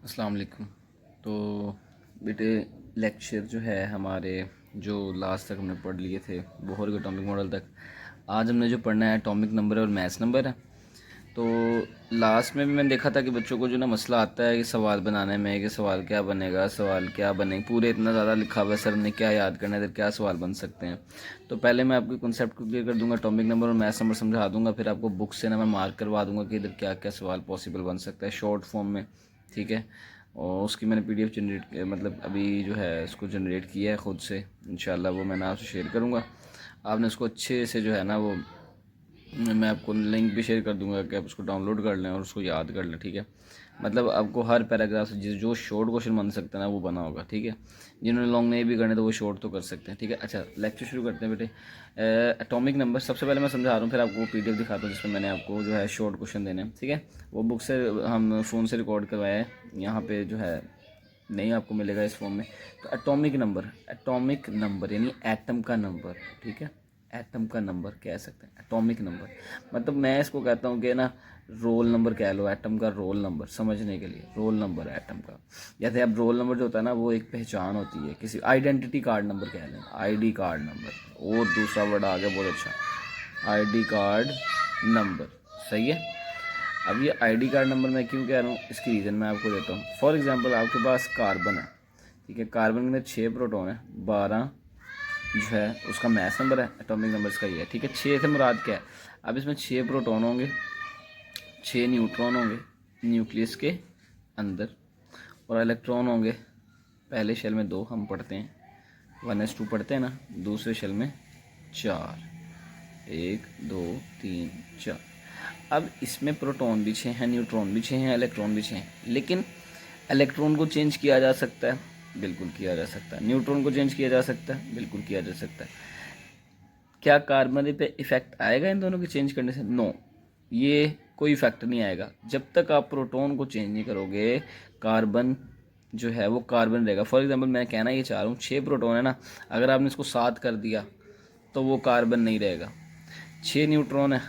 अस्सलाम वालेकुम। तो बेटे, लेक्चर जो है हमारे जो लास्ट तक हमने पढ़ लिए थे बोहर के एटॉमिक मॉडल तक, आज हमने जो पढ़ना है एटॉमिक नंबर और मैथ्स नंबर है। तो लास्ट में भी मैंने देखा था कि बच्चों को जो ना मसला आता है कि सवाल बनाने में कि सवाल क्या बनेगा, सवाल क्या बने, पूरे इतना ज़्यादा लिखा हुआ है, सर ने क्या याद करना है, इधर क्या सवाल बन सकते हैं। तो पहले मैं आपके कॉन्सेप्ट को क्लियर कर दूंगा, एटॉमिक नंबर और मैथ्स नंबर समझा दूंगा, फिर आपको बुक से ना मैं मार्क करवा दूंगा कि इधर क्या क्या सवाल पॉसिबल बन सकता है शॉर्ट फॉर्म में। ठीक है। और उसकी मैंने पीडीएफ जनरेट मतलब अभी जो है उसको जनरेट किया है ख़ुद से। इंशाल्लाह वो मैंने आपसे शेयर करूँगा। आपने उसको अच्छे से जो है ना वो मैं आपको लिंक भी शेयर कर दूंगा कि आप उसको डाउनलोड कर लें और उसको याद कर लें। ठीक है। मतलब आपको हर पैराग्राफ से जो शॉर्ट क्वेश्चन बन सकता है ना वो बना होगा। ठीक है। जिन्होंने लॉन्ग नहीं भी करने तो वो शॉर्ट तो कर सकते हैं। ठीक है। अच्छा, लेक्चर शुरू करते हैं बेटे। एटॉमिक नंबर सबसे पहले मैं समझा रहा हूँ, फिर आपको पीडीएफ दिखाता हूँ जिसमें मैंने आपको जो है शॉर्ट क्वेश्चन देने हैं। ठीक है। वो बुक से हम फ़ोन से रिकॉर्ड करवाया है, यहाँ पे जो है नहीं आपको मिलेगा इस फॉर्म में। तो एटॉमिक नंबर यानी एटम का नंबर। ठीक है। एटम का नंबर कह सकते हैं एटॉमिक नंबर। मतलब मैं इसको कहता हूँ कि ना रोल नंबर कह लो, एटम का रोल नंबर समझने के लिए रोल नंबर है एटम का। जैसे अब रोल नंबर जो होता है ना वो एक पहचान होती है किसी, आइडेंटिटी कार्ड नंबर कह लें, आईडी कार्ड नंबर। और दूसरा वर्ड आ गया बहुत अच्छा, आईडी कार्ड नंबर। सही है। अब ये आईडी कार्ड नंबर मैं क्यों कह रहा हूँ, इसकी रीज़न मैं आपको देता हूँ। फॉर एग्जांपल आपके पास कार्बन है। ठीक है। कार्बन के अंदर 6 प्रोटॉन है, 12 जो है उसका मैथ नंबर है, एटॉमिक नंबर इसका ये है। ठीक है। 6 से मुराद क्या है, अब इसमें 6 प्रोटॉन होंगे, 6 न्यूट्रॉन होंगे न्यूक्लियस के अंदर, और इलेक्ट्रॉन होंगे पहले शेल में 2 हम पढ़ते हैं, 1s2 पढ़ते हैं ना, दूसरे शेल में 4, 1 2 3 4। अब इसमें प्रोटॉन भी 6 हैं, न्यूट्रॉन भी 6 हैं, इलेक्ट्रॉन भी 6 हैं, लेकिन इलेक्ट्रॉन को चेंज किया जा सकता है, बिल्कुल किया जा सकता है। न्यूट्रॉन को चेंज किया जा सकता है, बिल्कुल किया जा सकता है। क्या कार्बन पे इफेक्ट आएगा इन दोनों के चेंज करने से? नो, ये कोई इफेक्ट नहीं आएगा जब तक आप प्रोटॉन को चेंज नहीं करोगे। कार्बन जो है वो कार्बन रहेगा। फॉर एग्जांपल मैं कहना ये चाह रहा हूँ 6 प्रोटॉन है ना, अगर आपने इसको 7 कर दिया तो वो कार्बन नहीं रहेगा। 6 न्यूट्रॉन है,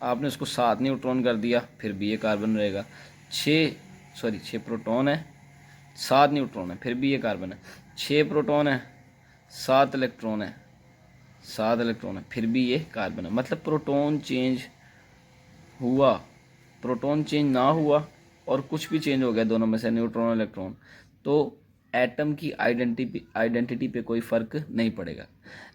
आपने उसको 7 न्यूट्रॉन कर दिया फिर भी ये कार्बन रहेगा। 6 प्रोटॉन है, 7 न्यूट्रॉन है, फिर भी ये कार्बन है। 6 प्रोटॉन है, 7 इलेक्ट्रॉन है, 7 इलेक्ट्रॉन है, फिर भी ये कार्बन है। मतलब प्रोटॉन चेंज हुआ, प्रोटॉन चेंज ना हुआ और कुछ भी चेंज हो गया दोनों में से, न्यूट्रॉन और इलेक्ट्रॉन, तो एटम की आइडेंटिटी पे कोई फ़र्क नहीं पड़ेगा।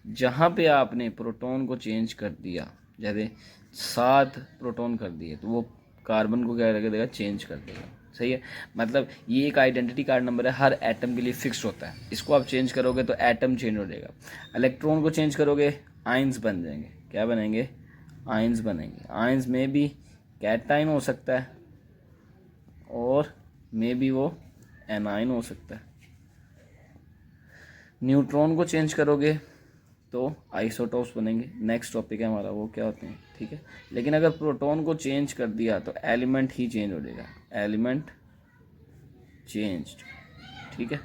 जहाँ पे आपने प्रोटॉन को चेंज कर दिया, जैसे 7 प्रोटॉन कर दिए, तो वो कार्बन को क्या कर देगा, चेंज कर देगा। सही है। मतलब ये एक आइडेंटिटी कार्ड नंबर है, हर एटम के लिए फिक्स्ड होता है। इसको आप चेंज करोगे तो एटम चेंज हो जाएगा। इलेक्ट्रॉन को चेंज करोगे आइंस बन जाएंगे। क्या बनेंगे? आइंस बनेंगे। आइंस में भी कैटाइन हो सकता है और मे भी वो एनाइन हो सकता है। न्यूट्रॉन को चेंज करोगे तो आइसोटोप्स बनेंगे। नेक्स्ट टॉपिक है हमारा, वो क्या होते हैं। ठीक है। लेकिन अगर प्रोटॉन को चेंज कर दिया तो एलिमेंट ही चेंज हो जाएगा, एलिमेंट चेंज्ड। ठीक है।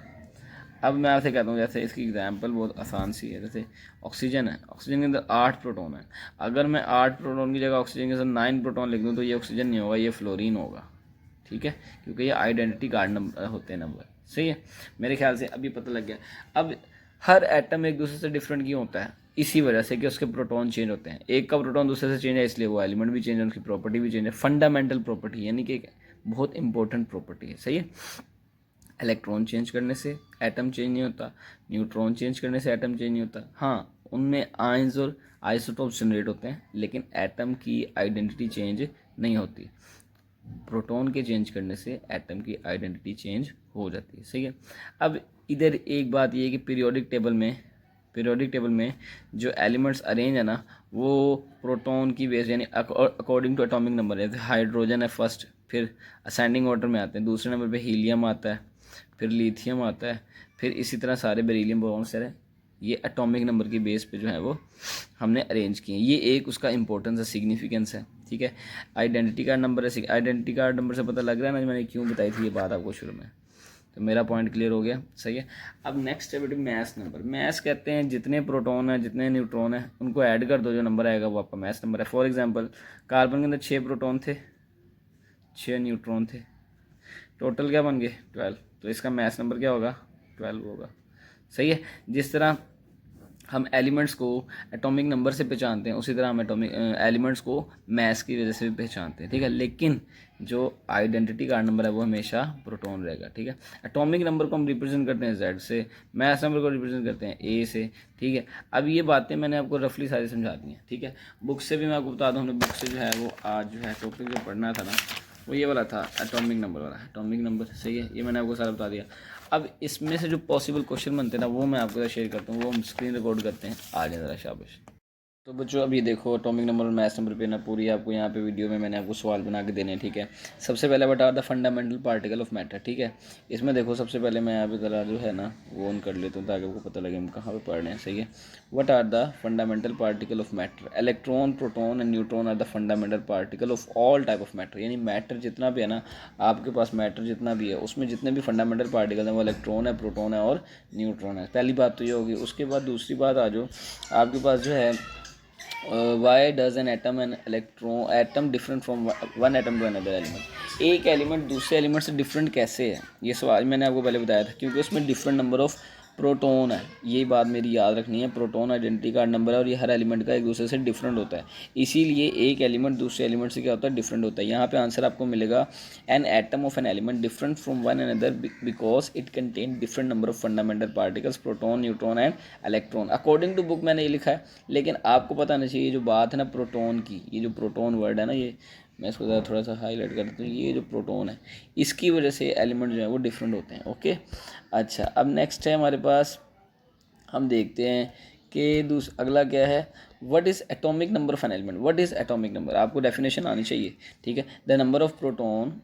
अब मैं आपसे कहता हूँ, जैसे इसकी एग्जांपल बहुत आसान सी है। जैसे ऑक्सीजन है, ऑक्सीजन के अंदर 8 प्रोटॉन है। अगर मैं 8 प्रोटॉन की जगह ऑक्सीजन के साथ 9 प्रोटॉन लिख दूँ तो ये ऑक्सीजन नहीं होगा, ये फ्लोरीन होगा। ठीक है। क्योंकि ये आइडेंटिटी कार्ड नंबर होते हैं नंबर। सही है। मेरे ख्याल से अभी पता लग गया। अब हर एटम एक दूसरे से डिफरेंट क्यों होता है? इसी वजह से कि उसके प्रोटॉन चेंज होते हैं। एक का प्रोटॉन दूसरे से चेंज है इसलिए वो एलिमेंट भी चेंज है, उनकी प्रॉपर्टी भी चेंज है। फंडामेंटल प्रॉपर्टी यानी कि बहुत इंपॉर्टेंट प्रॉपर्टी है। सही है। इलेक्ट्रॉन चेंज करने से एटम चेंज नहीं होता, न्यूट्रॉन चेंज करने से एटम चेंज नहीं होता। हाँ, उनमें आयंस और आइसोटोप्स जनरेट होते हैं, लेकिन एटम की आइडेंटिटी चेंज नहीं होती। प्रोटॉन के चेंज करने से एटम की आइडेंटिटी चेंज हो जाती है। सही है। अब इधर एक बात ये है कि पीरियोडिक टेबल में जो एलिमेंट्स अरेंज है ना वो प्रोटॉन की बेस यानी अकॉर्डिंग टू एटॉमिक नंबर है। जैसे हाइड्रोजन है फर्स्ट, फिर असेंडिंग ऑर्डर में आते हैं, दूसरे नंबर पे हीलियम आता है, फिर लिथियम आता है, फिर इसी तरह सारे बेरिलियम बोरॉन से ये एटॉमिक नंबर की बेस पे जो है वो हमने अरेंज किए हैं। ये एक उसका इंपॉर्टेंस है, सिग्निफिकेंस है। ठीक है। आइडेंटिटी कार्ड नंबर है, आइडेंटिटी कार्ड नंबर से पता लग रहा है ना मैंने क्यों बताई थी ये बात आपको शुरू में। तो मेरा पॉइंट क्लियर हो गया। सही है। अब नेक्स्ट है बेटे मैस नंबर। मैस कहते हैं जितने प्रोटॉन है जितने न्यूट्रॉन है उनको ऐड कर दो, जो नंबर आएगा वो आपका मैस नंबर है। फॉर एग्जांपल कार्बन के अंदर 6 प्रोटॉन थे, 6 न्यूट्रॉन थे, टोटल क्या बन गए 12, तो इसका मैथ नंबर क्या होगा 12 होगा। सही है। जिस तरह हम एलिमेंट्स को एटॉमिक नंबर से पहचानते हैं उसी तरह हम एटॉमिक एलिमेंट्स को मैथ्स की वजह से भी पहचानते हैं, ठीक है। लेकिन जो आइडेंटिटी कार्ड नंबर है वो हमेशा प्रोटॉन रहेगा, ठीक है। एटॉमिक नंबर को हम रिप्रेजेंट करते हैं Z से, मैथ्स नंबर को रिप्रेजेंट करते हैं A से, ठीक है। अब ये बातें मैंने आपको रफली सारी समझा दी हैं, ठीक है। बुक से भी मैं आपको बता दूँ, हमने बुक से जो है वो आज जो है टॉपिक जो पढ़ना था ना वो ये वाला था, एटॉमिक नंबर वाला, एटॉमिक नंबर। सही है, ये मैंने आपको सारा बता दिया। अब इसमें से जो पॉसिबल क्वेश्चन बनते हैं ना वो मैं आपके साथ शेयर करता हूँ, वो हम स्क्रीन रिकॉर्ड करते हैं। आ जाए ज़रा, शाबाश। तो बच्चों अब ये देखो एटॉमिक नंबर और मैथ्स नंबर पे ना पूरी आपको यहाँ पे वीडियो में मैंने आपको सवाल बना के देने हैं, ठीक है। सबसे पहले बता the fundamental particle of matter, ठीक है। इसमें देखो सबसे पहले मैं यहाँ पे ज़रा जो है ना वो ऑन कर लेता हूँ ताकि आपको पता लगे हम कहाँ पे पढ़ रहे हैं। सही है। What are the fundamental particle of matter? Electron, proton and neutron are the fundamental particle of all type of matter. यानी मैटर जितना भी है ना आपके पास, मैटर जितना भी है उसमें जितने भी फंडामेंटल पार्टिकल हैं वो इलेक्ट्रॉन है, प्रोटॉन है और न्यूट्रॉन है। पहली बात तो ये होगी। उसके बाद दूसरी बात आ जाओ, आपके पास जो है why does an atom an electron atom different from one atom to another element? एक एलिमेंट दूसरे एलिमेंट से डिफरेंट कैसे है, ये सवाल मैंने आपको पहले बताया था। क्योंकि उसमें डिफरेंट नंबर ऑफ प्रोटॉन है, ये बात मेरी याद रखनी है। प्रोटॉन आइडेंटिटी कार्ड नंबर है और ये हर एलिमेंट का एक दूसरे से डिफरेंट होता है, इसीलिए एक एलिमेंट दूसरे एलिमेंट से क्या होता है, डिफरेंट होता है। यहाँ पे आंसर आपको मिलेगा an atom of an element different from one another because it contain different number of fundamental particles proton, neutron and electron. According to book मैंने ये लिखा है, लेकिन आपको पता नहीं चाहिए जो बात है ना प्रोटॉन की, ये जो प्रोटॉन वर्ड है ना, ये मैं इसको ज़रा थोड़ा सा हाईलाइट कर देता हूँ। ये जो प्रोटॉन है इसकी वजह से एलिमेंट जो है वो डिफरेंट होते हैं। ओके, अच्छा। अब नेक्स्ट है हमारे पास, हम देखते हैं कि अगला क्या है, what is atomic number of an element? What is atomic number? आपको डेफिनेशन आनी चाहिए, ठीक है। The number of proton,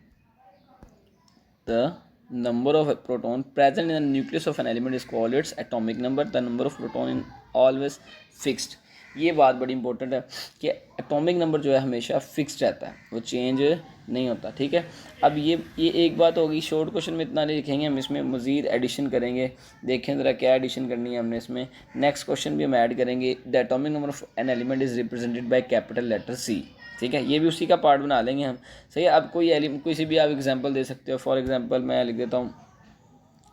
the number of proton present in the nucleus of an element is called its atomic number. The number of proton in always fixed. ये बात बड़ी important है कि एटॉमिक नंबर जो है हमेशा फिक्स्ड रहता है, वो चेंज नहीं होता, ठीक है। अब ये एक बात होगी। शॉर्ट क्वेश्चन में इतना नहीं लिखेंगे, हम इसमें मज़ीद एडिशन करेंगे। देखें ज़रा क्या एडिशन करनी है हमने इसमें। नेक्स्ट क्वेश्चन भी हम ऐड करेंगे। The atomic number of an element is represented by capital letter C, ठीक है। ये भी उसी का पार्ट बना लेंगे हम। सही है। अब कोई सी भी आप एग्जांपल दे सकते हो। फॉर एग्जांपल मैं लिख देता हूँ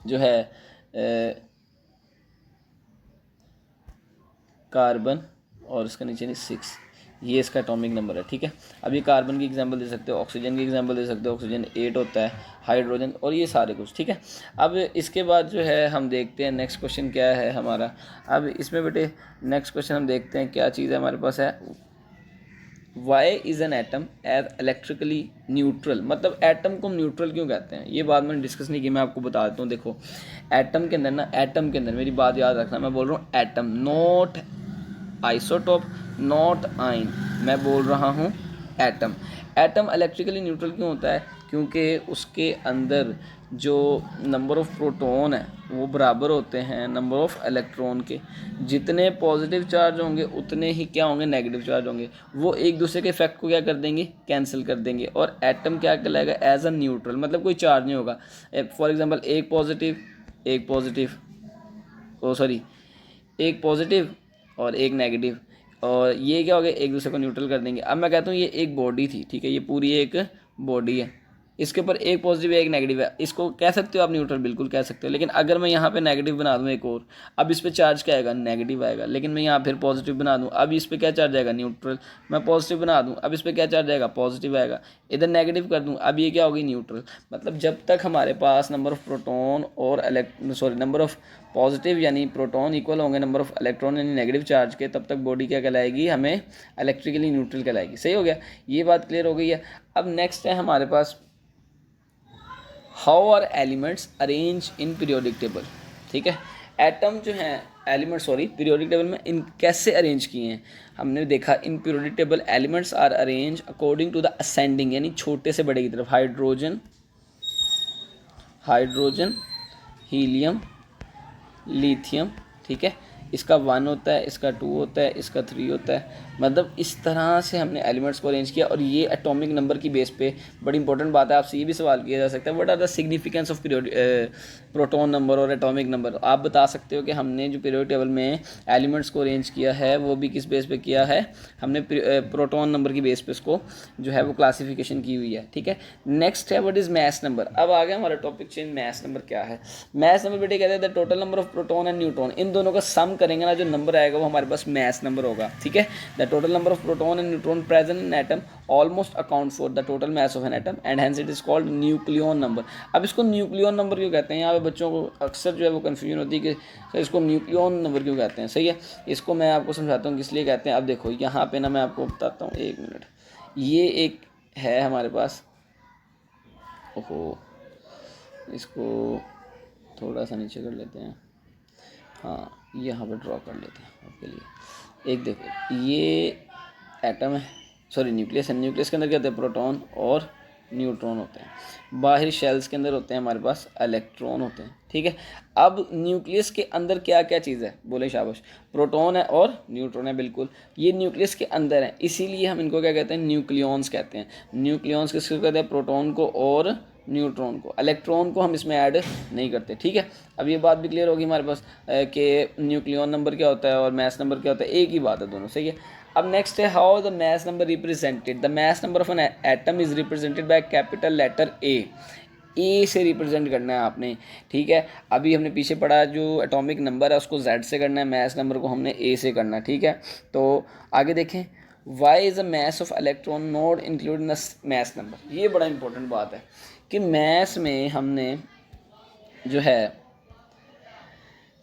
जो है कार्बन और इसका नीचे नहीं 6, ये इसका एटॉमिक नंबर है, ठीक है। अब ये कार्बन की एग्जांपल दे सकते हो, ऑक्सीजन की एग्जांपल दे सकते हो, ऑक्सीजन 8 होता है, हाइड्रोजन और ये सारे कुछ, ठीक है। अब इसके बाद जो है हम देखते हैं नेक्स्ट क्वेश्चन क्या है हमारा। अब इसमें बेटे नेक्स्ट क्वेश्चन हम देखते हैं क्या चीज़ है हमारे पास है। Why is an atom as electrically neutral? मतलब एटम को न्यूट्रल क्यों कहते हैं, ये बात मैंने डिस्कस नहीं की, मैं आपको बता देता हूँ। देखो एटम के अंदर ना, एटम के अंदर मेरी बात याद रखना, मैं बोल रहा हूँ एटम, नॉट आइसोटोप, नॉट आइन, मैं बोल रहा हूँ एटम। एटम इलेक्ट्रिकली न्यूट्रल क्यों होता है? क्योंकि उसके अंदर जो नंबर ऑफ प्रोटॉन है वो बराबर होते हैं नंबर ऑफ इलेक्ट्रॉन के। जितने पॉजिटिव चार्ज होंगे उतने ही क्या होंगे, नेगेटिव चार्ज होंगे। वो एक दूसरे के इफेक्ट को क्या कर देंगे, कैंसिल कर देंगे। और एटम क्या कहलाएगा, एज अ न्यूट्रल, मतलब कोई चार्ज नहीं होगा। फॉर एग्जांपल एक पॉजिटिव और एक नेगेटिव, और ये क्या हो गया, एक दूसरे को न्यूट्रल कर देंगे। अब मैं कहता हूँ ये एक बॉडी थी, ठीक है, ये पूरी एक बॉडी है, इसके ऊपर एक पॉजिटिव है एक नेगेटिव है, इसको कह सकते हो आप न्यूट्रल, बिल्कुल कह सकते हो। लेकिन अगर मैं यहाँ पे नेगेटिव बना दूँ एक और, अब इस पे चार्ज क्या आएगा, नेगेटिव आएगा। लेकिन मैं यहाँ फिर पॉजिटिव बना दूँ, अब इस पे क्या चार्ज आएगा, न्यूट्रल। मैं पॉजिटिव बना दूँ, अब इस पे क्या चार्ज आएगा, पॉजिटिव आएगा। इधर नेगेटिव कर दूँ, अब ये क्या होगी, न्यूट्रल। मतलब जब तक हमारे पास नंबर ऑफ प्रोटॉन और नंबर ऑफ पॉजिटिव यानी प्रोटॉन इक्वल होंगे नंबर ऑफ इलेक्ट्रॉन यानी नेगेटिव चार्ज के, तब तक बॉडी क्या कहलाएगी, हमें इलेक्ट्रिकली न्यूट्रल कहलाएगी। सही हो गया, ये बात क्लियर हो गई है। अब नेक्स्ट है हमारे पास, how are elements arrange in periodic table? ठीक है, एटम जो हैं एलिमेंट पीरियोडिक टेबल में इन कैसे अरेंज किए हैं हमने देखा। In periodic table elements are arrange according to the ascending, यानी छोटे से बड़े की तरफ। हाइड्रोजन, हीलियम, लिथियम, ठीक है, इसका 1 होता है, इसका 2 होता है, इसका 3 होता है। मतलब इस तरह से हमने एलिमेंट्स को अरेंज किया। और ये एटॉमिक नंबर की बेस पे बड़ी इंपॉर्टेंट बात है, आपसे ये भी सवाल किया जा सकता है, what are the significance of proton number और एटॉमिक नंबर। आप बता सकते हो कि हमने जो पीरियोडिक टेबल में एलिमेंट्स को अरेंज किया है वो भी किस बेस पे किया है, हमने प्रोटॉन नंबर की बेस पे इसको जो है वो क्लासिफिकेशन की हुई है। ठीक है, नेक्स्ट है व्हाट इज मैस नंबर। अब आ गया हमारा टॉपिक चेंज। मैस नंबर क्या है? मैस नंबर बेटे कहते हैं the total number of proton and neutron, इन दोनों का सम करेंगे ना, जो नंबर आएगा वो हमारे पास मैस नंबर होगा। ठीक है, the total number of proton and neutron present in atom almost account for the total mass of an atom and hence it is called nucleon number. अब इसको न्यूक्लियन नंबर क्यों कहते हैं? यहाँ पे बच्चों को अक्सर जो है वो कन्फ्यूजन होती है कि सर इसको न्यूक्लियन नंबर क्यों कहते हैं। सही है, इसको मैं आपको समझाता हूँ किस लिए कहते हैं। अब देखो यहाँ पे ना मैं आपको बताता हूँ, एक मिनट। ये एक है हमारे पास, ओहो इसको थोड़ा सा नीचे कर लेते हैं, हाँ यहाँ पर ड्रॉ कर लेते हैं आपके लिए। एक देखो ये एटम है, सॉरी न्यूक्लियस है। न्यूक्लियस के अंदर क्या होते हैं? प्रोटॉन और न्यूट्रॉन होते हैं। बाहरी शेल्स के अंदर होते हैं हमारे पास इलेक्ट्रॉन होते हैं। ठीक है, अब न्यूक्लियस के अंदर क्या क्या चीज़ है? बोले शाबाश, प्रोटॉन है और न्यूट्रॉन है। बिल्कुल, ये न्यूक्लियस के अंदर है, इसीलिए हम इनको क्या कहते हैं? न्यूक्लियॉन्स कहते हैं। न्यूक्लियॉन्स किसको कहते हैं? प्रोटॉन को और न्यूट्रॉन को। इलेक्ट्रॉन को हम इसमें ऐड नहीं करते। ठीक है, अब ये बात भी क्लियर होगी हमारे पास कि न्यूक्लियॉन नंबर क्या होता है और मैस नंबर क्या होता है, एक ही बात है दोनों। सही है, अब नेक्स्ट है how the mass number represented. The mass number of an atom is represented by capital letter A से रिप्रेजेंट करना है आपने। ठीक है, अभी हमने पीछे पढ़ा जो एटॉमिक नंबर है उसको जेड से करना है, मैस नंबर को हमने ए से करना है। ठीक है, तो आगे देखें, why is a mass of electron not include in mass number. ये बड़ा इंपॉर्टेंट बात है कि मैस में हमने जो है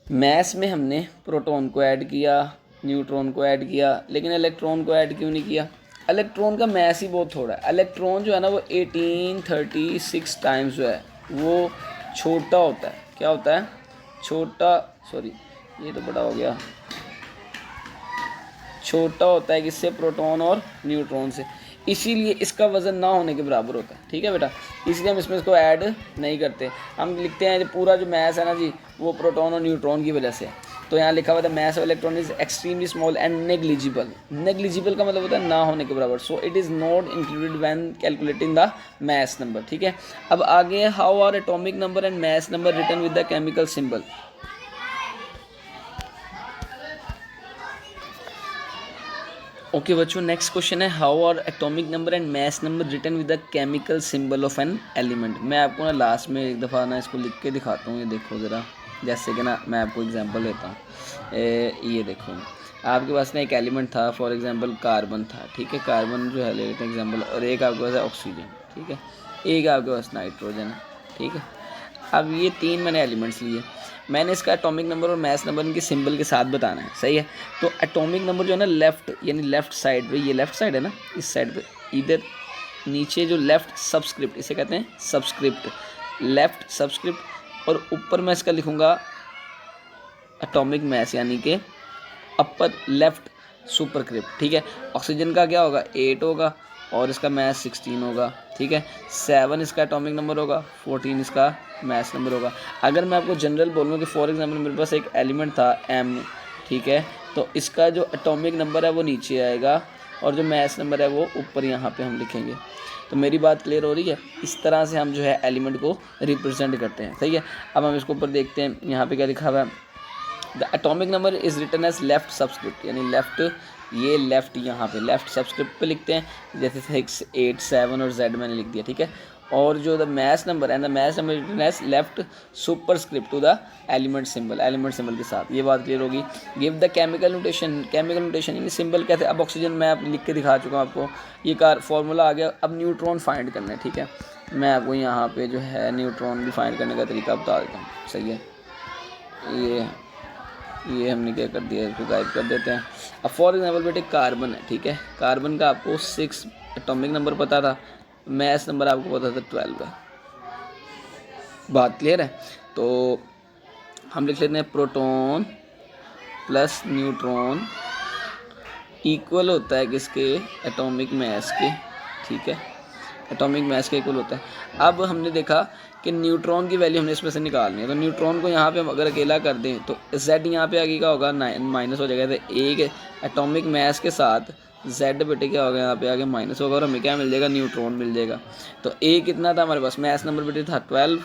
मैस में हमने प्रोटॉन को ऐड किया, न्यूट्रॉन को ऐड किया, लेकिन इलेक्ट्रॉन को ऐड क्यों नहीं किया? इलेक्ट्रॉन का मैस ही बहुत थोड़ा है। इलेक्ट्रॉन जो है ना वो 1836 टाइम्स जो है वो छोटा होता है। क्या होता है? छोटा, सॉरी ये तो बड़ा हो गया, छोटा होता है किससे? प्रोटॉन और न्यूट्रॉन से। इसीलिए इसका वज़न ना होने के बराबर होता है। ठीक है बेटा, इसलिए हम इसमें इसको ऐड नहीं करते। हम लिखते हैं पूरा जो मैस है ना जी वो प्रोटॉन और न्यूट्रॉन की वजह से है। तो यहाँ लिखा हुआ था mass of electron is extremely small and negligible. Negligible का मतलब होता है ना होने के बराबर। So it is not included when calculating the mass number. ठीक है, अब आगे how are atomic number and mass number written with the chemical symbol. Okay बच्चों, नेक्स्ट क्वेश्चन है how are atomic number and mass number written with the chemical symbol of an element. मैं आपको ना last में एक दफ़ा ना इसको लिख के दिखाता हूँ। ये देखो ज़रा, जैसे कि ना मैं आपको एग्जांपल देता हूँ। ये देखो, आपके पास ना एक एलिमेंट था, फॉर एग्जांपल कार्बन था। ठीक है, कार्बन जो है ले लेते हैं एग्जांपल, और एक आपके पास है ऑक्सीजन। ठीक है, एक आपके पास नाइट्रोजन है। ठीक है, अब ये तीन मैंने एलिमेंट्स लिए, मैंने इसका एटॉमिक नंबर और मैस नंबर इनके सिंबल के साथ बताना है। सही है, तो एटॉमिक नंबर जो है ना लेफ़्ट, यानी लेफ़्ट साइड पे, ये लेफ़्ट साइड है ना, इस साइड पे इधर नीचे जो लेफ़्ट सबस्क्रिप्ट, इसे कहते हैं सबस्क्रिप्ट, लेफ़्ट सबस्क्रिप्ट, और ऊपर मैं इसका लिखूँगा एटॉमिक मैस यानी कि अपर लेफ़्ट सुपरस्क्रिप्ट। ठीक है, ऑक्सीजन का क्या होगा? 8 होगा और इसका मैस 16 होगा। ठीक है, 7 इसका एटॉमिक नंबर होगा, 14 इसका मैस नंबर होगा। अगर मैं आपको जनरल बोलूँ कि फॉर एग्जांपल मेरे पास एक एलिमेंट था M, ठीक है, तो इसका जो एटॉमिक नंबर है वो नीचे आएगा और जो मैस नंबर है वो ऊपर यहाँ पे हम लिखेंगे। तो मेरी बात क्लियर हो रही है? इस तरह से हम जो है एलिमेंट को रिप्रेजेंट करते हैं। सही है, अब हम इसको ऊपर देखते हैं, यहाँ पे क्या लिखा हुआ है? The atomic number is written as left subscript, यानी लेफ़्ट, ये लेफ़्ट यहाँ पे लेफ़्ट सबस्क्रिप्ट पे लिखते हैं, जैसे 6, 8, 7 और Z मैंने लिख दिया। ठीक है, और जो the mass number and the mass number written as left superscript to the element symbol के साथ। ये बात क्लियर होगी। Give the chemical notation, chemical notation यानी सिंबल कहते हैं। अब ऑक्सीजन मैं आप लिख के दिखा चुका हूँ आपको, ये फार्मूला आ गया। अब न्यूट्रॉन फाइंड करना है। ठीक है, मैं आपको यहाँ पे जो है न्यूट्रॉन भी फाइंड करने का तरीका बता देता हूँ। सही है, ये हमने क्या कर दिया, इसको गायब कर देते हैं। अब फॉर एग्जांपल बेटे कार्बन है। ठीक है, कार्बन का आपको 6 एटॉमिक नंबर पता था, मैस नंबर आपको पता था 12 है। बात क्लियर है? तो हम लिख लेते हैं प्रोटॉन प्लस न्यूट्रॉन इक्वल होता है किसके? एटॉमिक मैस के। ठीक है, एटॉमिक मास के इक्वल होता है। अब हमने देखा कि न्यूट्रॉन की वैल्यू हमने इसमें से निकालनी है, तो न्यूट्रॉन को यहाँ पे हम अगर अकेला कर दें तो z यहाँ पे आगे क्या होगा, माइनस हो जाएगा। तो एक एटॉमिक मास के साथ z बेटे क्या होगा, यहाँ पे आगे माइनस होगा और हमें क्या मिल जाएगा, न्यूट्रॉन मिल जाएगा। तो a कितना था हमारे पास, मास नंबर बेटे था 12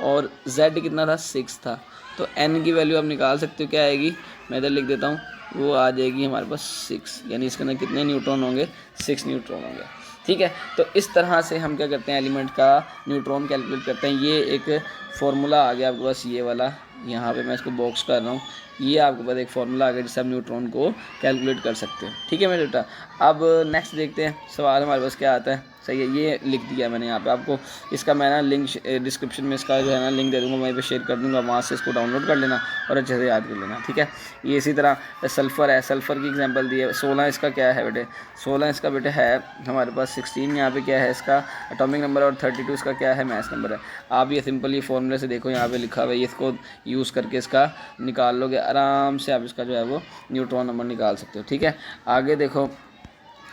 और z कितना था, 6 था। तो n की वैल्यू आप निकाल सकते हो, क्या आएगी, मैं इधर लिख देता हूँ, वो आ जाएगी हमारे पास 6, यानी इसके अंदर कितने न्यूट्रॉन होंगे, 6 न्यूट्रॉन होंगे। ठीक है, तो इस तरह से हम क्या करते हैं, एलिमेंट का न्यूट्रॉन कैलकुलेट करते हैं। ये एक फार्मूला आ गया आपके पास, ये वाला, यहाँ पे मैं इसको बॉक्स कर रहा हूँ, ये आपके पास एक फार्मूला आ गया जिससे आप न्यूट्रॉन को कैलकुलेट कर सकते हो। ठीक है मेरे बेटा, अब नेक्स्ट देखते हैं सवाल हमारे पास क्या आता है। सही है, ये लिख दिया मैंने यहाँ पे आपको, इसका मैं ना लिंक डिस्क्रिप्शन में इसका जो है ना लिंक दे दूँगा, वहीं पे शेयर कर दूँगा, वहाँ से इसको डाउनलोड कर लेना और अच्छे से याद कर लेना। ठीक है, ये इसी तरह सल्फ़र है, सल्फ़र की एग्जांपल दी है। 16 इसका क्या है बेटे, 16 इसका बेटे है हमारे पास, 16 यहाँ पे क्या है इसका एटॉमिक नंबर और 32 इसका क्या है, मास नंबर है। आप ये सिंपल ये फॉर्मूले से देखो, यहाँ पे लिखा हुआ है, इसको यूज़ करके इसका निकाल लोगे आराम से, आप इसका जो है वो न्यूट्रॉन नंबर निकाल सकते हो। ठीक है, आगे देखो,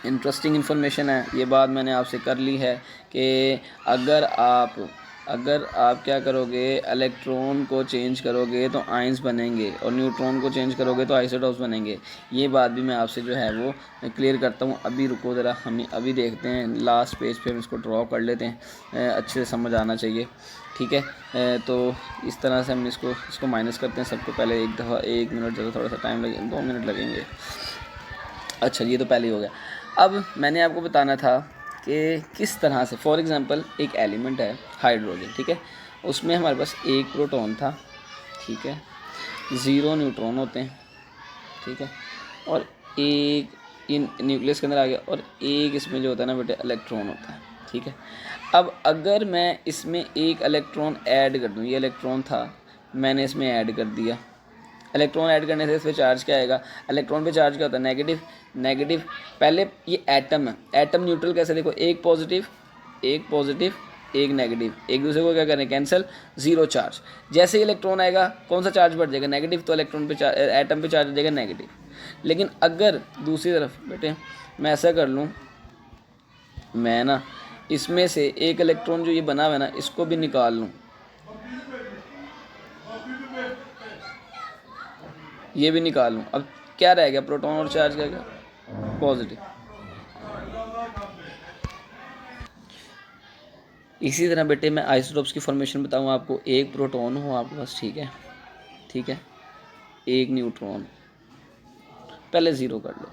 इंटरेस्टिंग इन्फॉर्मेशन है, ये बात मैंने आपसे कर ली है कि अगर आप क्या करोगे, इलेक्ट्रॉन को चेंज करोगे तो आयंस बनेंगे और न्यूट्रॉन को चेंज करोगे तो आइसोटॉप्स बनेंगे। ये बात भी मैं आपसे जो है वो क्लियर करता हूँ। अभी रुको ज़रा, हम अभी देखते हैं लास्ट पेज पे हम इसको ड्रॉ कर लेते हैं, अच्छे से समझ आना चाहिए। ठीक है, तो इस तरह से हम इसको माइनस करते हैं सबको पहले एक दफ़ा, 1 मिनट ज़्यादा थोड़ा सा टाइम लगेगा, 2 मिनट लगेंगे। अच्छा, ये तो पहले ही हो गया। अब मैंने आपको बताना था कि किस तरह से, फॉर एग्ज़ाम्पल एक एलिमेंट है हाइड्रोजन, ठीक है, उसमें हमारे पास एक प्रोटॉन था, ठीक है, 0 न्यूट्रॉन होते हैं, ठीक है, और एक इन न्यूक्लियस के अंदर आ गया और एक इसमें जो होता है ना बेटे इलेक्ट्रॉन होता है। ठीक है, अब अगर मैं इसमें एक इलेक्ट्रॉन ऐड कर दूँ, ये इलेक्ट्रॉन था, मैंने इसमें ऐड कर दिया, इलेक्ट्रॉन ऐड करने से इस पर चार्ज क्या आएगा, इलेक्ट्रॉन पे चार्ज क्या होता है, नेगेटिव। पहले ये एटम है, एटम न्यूट्रल कैसे देखो, एक पॉजिटिव एक नेगेटिव, एक दूसरे को क्या करें, कैंसिल, 0 चार्ज। जैसे ही इलेक्ट्रॉन आएगा कौन सा चार्ज बढ़ जाएगा, नेगेटिव, तो इलेक्ट्रॉन पे एटम पे चार्ज हो जाएगा नेगेटिव। लेकिन अगर दूसरी तरफ बेटे मैं ऐसा कर लूँ, मैं ना इसमें से एक इलेक्ट्रॉन जो ये बना हुआ है ना, इसको भी निकाल लूँ, ये भी निकाल लूँ, अब क्या रहेगा, प्रोटॉन और चार्ज क्या, पॉजिटिव। इसी तरह बेटे मैं आइसोटॉप्स की फॉर्मेशन बताऊँ आपको, एक प्रोटॉन हो आपके पास, ठीक है, एक न्यूट्रॉन, पहले 0 कर लो,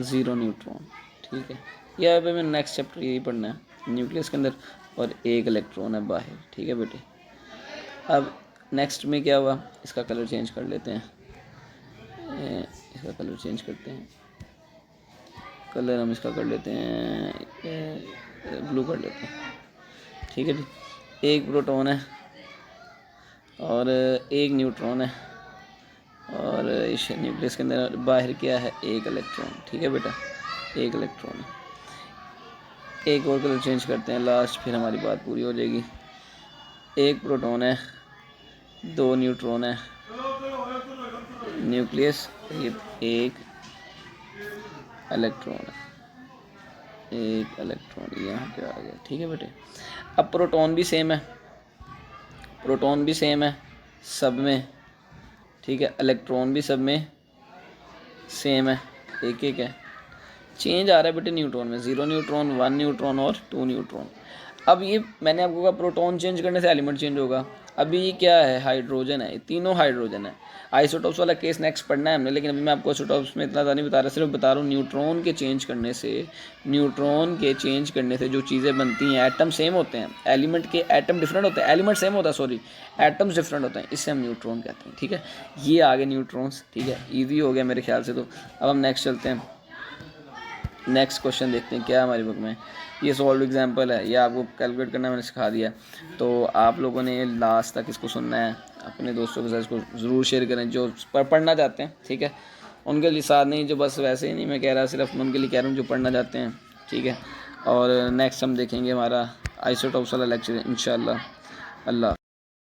0 न्यूट्रॉन, ठीक है, यहाँ पे मैं नेक्स्ट चैप्टर यही पढ़ना है, न्यूक्लियस के अंदर, और एक इलेक्ट्रॉन है बाहर। ठीक है बेटे, अब नेक्स्ट में क्या हुआ, इसका कलर चेंज कर लेते हैं, इसका कलर चेंज करते हैं, कलर हम इसका कर लेते हैं ब्लू कर लेते हैं। ठीक है जी, एक प्रोटॉन है और एक न्यूट्रॉन है और इस न्यूक्लियस के अंदर बाहर क्या है, एक इलेक्ट्रॉन। ठीक है बेटा, एक इलेक्ट्रॉन है, एक और कलर चेंज करते हैं लास्ट, फिर हमारी बात पूरी हो जाएगी। एक प्रोटॉन है, 2 न्यूट्रॉन है, न्यूक्लियस, ये एक इलेक्ट्रॉन है, एक इलेक्ट्रॉन यहाँ पे आ गया। ठीक है बेटे, अब प्रोटॉन भी सेम है सब में, ठीक है, इलेक्ट्रॉन भी सब में सेम है, एक एक है, चेंज आ रहा है बेटे न्यूट्रॉन में, 0 न्यूट्रॉन, 1 न्यूट्रॉन और 2 न्यूट्रॉन। अब ये मैंने आपको कहा प्रोटॉन चेंज करने से एलिमेंट चेंज होगा। अभी ये क्या है, हाइड्रोजन है, तीनों हाइड्रोजन है। आइसोटॉप्स वाला केस नेक्स्ट पढ़ना है हमने, लेकिन अभी मैं आपको आइसोटॉप्स में इतना नहीं बता रहा, सिर्फ बता रहा हूँ न्यूट्रॉन के चेंज करने से जो चीज़ें बनती हैं, एटम सेम होते हैं, एलिमेंट के एटम डिफरेंट होते हैं, एलिमेंट सेम होता है, सॉरी एटम्स डिफरेंट होते हैं, इससे हम न्यूट्रॉन कहते हैं। ठीक है, ये आगे न्यूट्रॉन्स। ठीक है, ईजी हो गया मेरे ख्याल से। तो अब हम नेक्स्ट चलते हैं, नेक्स्ट क्वेश्चन देखते हैं क्या हमारी बुक में। ये सॉल्व एग्जांपल है, ये आपको कैलकुलेट करना मैंने सिखा दिया, तो आप लोगों ने लास्ट तक इसको सुनना है, अपने दोस्तों के साथ इसको ज़रूर शेयर करें जो पढ़ना चाहते हैं। ठीक है, उनके लिए साथ नहीं, जो बस वैसे ही नहीं मैं कह रहा, सिर्फ उनके लिए कह रहा हूँ जो पढ़ना चाहते हैं। ठीक है, और नेक्स्ट हम देखेंगे हमारा आइसोटॉप्स वाला लेक्चर इंशाल्लाह। अल्लाह।